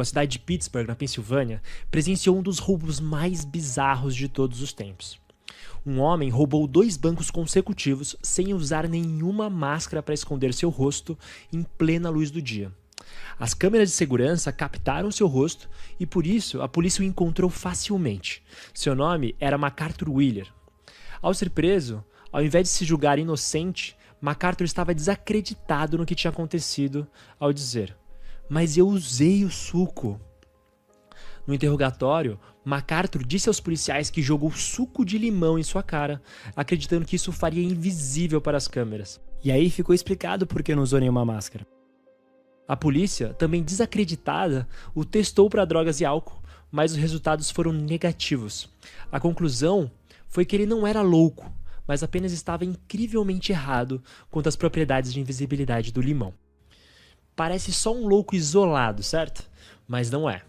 a cidade de Pittsburgh, na Pensilvânia, presenciou um dos roubos mais bizarros de todos os tempos. Um homem roubou 2 bancos consecutivos sem usar nenhuma máscara para esconder seu rosto em plena luz do dia. As câmeras de segurança captaram seu rosto e, por isso, a polícia o encontrou facilmente. Seu nome era MacArthur Wheeler. Ao ser preso, ao invés de se julgar inocente, MacArthur estava desacreditado no que tinha acontecido ao dizer: "Mas eu usei o suco." No interrogatório, MacArthur disse aos policiais que jogou suco de limão em sua cara, acreditando que isso faria invisível para as câmeras. E aí ficou explicado por que não usou nenhuma máscara. A polícia, também desacreditada, o testou para drogas e álcool, mas os resultados foram negativos. A conclusão foi que ele não era louco, mas apenas estava incrivelmente errado quanto às propriedades de invisibilidade do limão. Parece só um louco isolado, certo? Mas não é.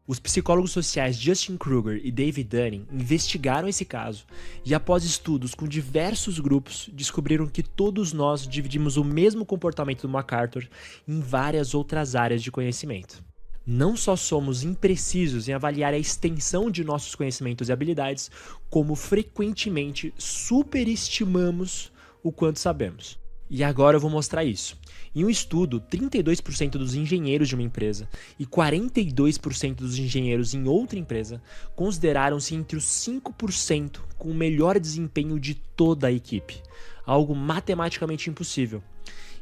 Os psicólogos sociais Justin Kruger e David Dunning investigaram esse caso e, após estudos com diversos grupos, descobriram que todos nós dividimos o mesmo comportamento do MacArthur em várias outras áreas de conhecimento. Não só somos imprecisos em avaliar a extensão de nossos conhecimentos e habilidades, como frequentemente superestimamos o quanto sabemos. E agora eu vou mostrar isso. Em um estudo, 32% dos engenheiros de uma empresa e 42% dos engenheiros em outra empresa consideraram-se entre os 5% com o melhor desempenho de toda a equipe, algo matematicamente impossível.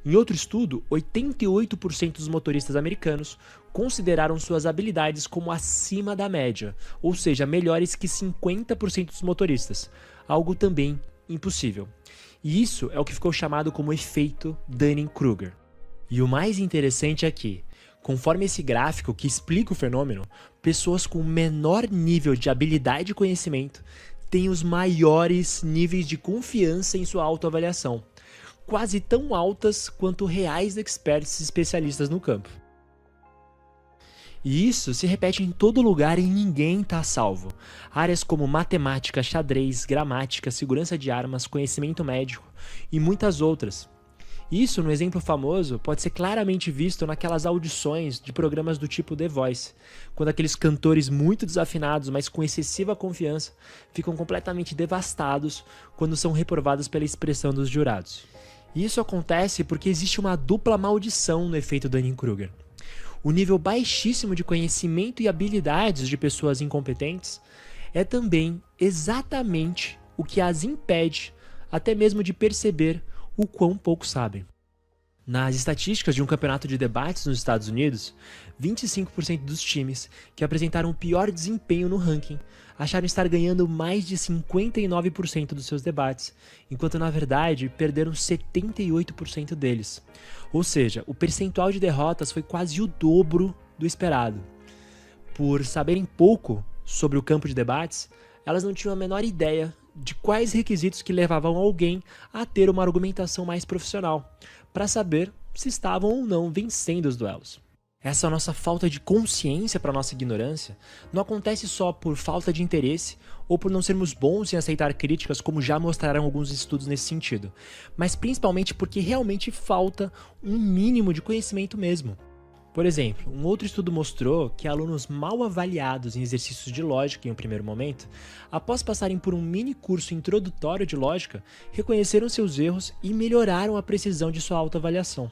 Em outro estudo, 88% dos motoristas americanos consideraram suas habilidades como acima da média, ou seja, melhores que 50% dos motoristas, algo também impossível. E isso é o que ficou chamado como efeito Dunning-Kruger. E o mais interessante é que, conforme esse gráfico que explica o fenômeno, pessoas com menor nível de habilidade e conhecimento têm os maiores níveis de confiança em sua autoavaliação, quase tão altas quanto reais experts especialistas no campo. E isso se repete em todo lugar e ninguém está salvo. Áreas como matemática, xadrez, gramática, segurança de armas, conhecimento médico e muitas outras. Isso, no exemplo famoso, pode ser claramente visto naquelas audições de programas do tipo The Voice, quando aqueles cantores muito desafinados, mas com excessiva confiança, ficam completamente devastados quando são reprovados pela expressão dos jurados. E isso acontece porque existe uma dupla maldição no efeito Dunning-Kruger. O nível baixíssimo de conhecimento e habilidades de pessoas incompetentes é também exatamente o que as impede até mesmo de perceber o quão pouco sabem. Nas estatísticas de um campeonato de debates nos Estados Unidos, 25% dos times que apresentaram o pior desempenho no ranking acharam estar ganhando mais de 59% dos seus debates, enquanto na verdade perderam 78% deles. Ou seja, o percentual de derrotas foi quase o dobro do esperado. Por saberem pouco sobre o campo de debates, elas não tinham a menor ideia de quais requisitos que levavam alguém a ter uma argumentação mais profissional, para saber se estavam ou não vencendo os duelos. Essa nossa falta de consciência para nossa ignorância não acontece só por falta de interesse ou por não sermos bons em aceitar críticas, como já mostraram alguns estudos nesse sentido, mas principalmente porque realmente falta um mínimo de conhecimento mesmo. Por exemplo, um outro estudo mostrou que alunos mal avaliados em exercícios de lógica em um primeiro momento, após passarem por um mini curso introdutório de lógica, reconheceram seus erros e melhoraram a precisão de sua autoavaliação.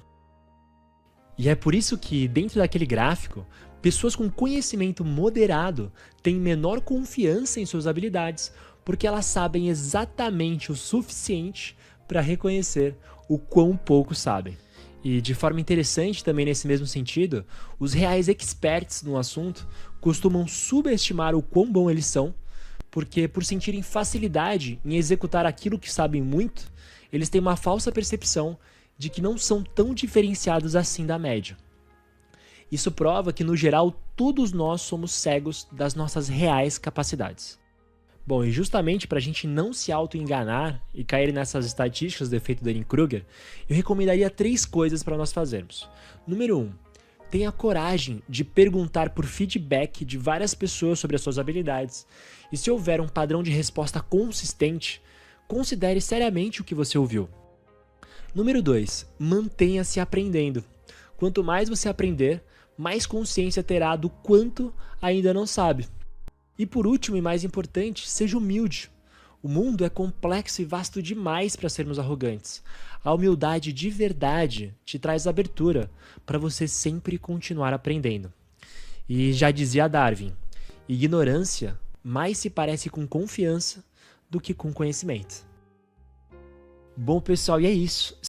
E é por isso que, dentro daquele gráfico, pessoas com conhecimento moderado têm menor confiança em suas habilidades, porque elas sabem exatamente o suficiente para reconhecer o quão pouco sabem. E de forma interessante também nesse mesmo sentido, os reais experts no assunto costumam subestimar o quão bom eles são, porque por sentirem facilidade em executar aquilo que sabem muito, eles têm uma falsa percepção de que não são tão diferenciados assim da média. Isso prova que, no geral, todos nós somos cegos das nossas reais capacidades. Bom, e justamente para a gente não se auto-enganar e cair nessas estatísticas do efeito Dunning-Kruger, eu recomendaria 3 coisas para nós fazermos. Número 1, tenha coragem de perguntar por feedback de várias pessoas sobre as suas habilidades, e se houver um padrão de resposta consistente, considere seriamente o que você ouviu. Número 2, mantenha-se aprendendo. Quanto mais você aprender, mais consciência terá do quanto ainda não sabe. E por último e mais importante, seja humilde. O mundo é complexo e vasto demais para sermos arrogantes. A humildade de verdade te traz abertura para você sempre continuar aprendendo. E já dizia Darwin, ignorância mais se parece com confiança do que com conhecimento. Bom, pessoal, e é isso.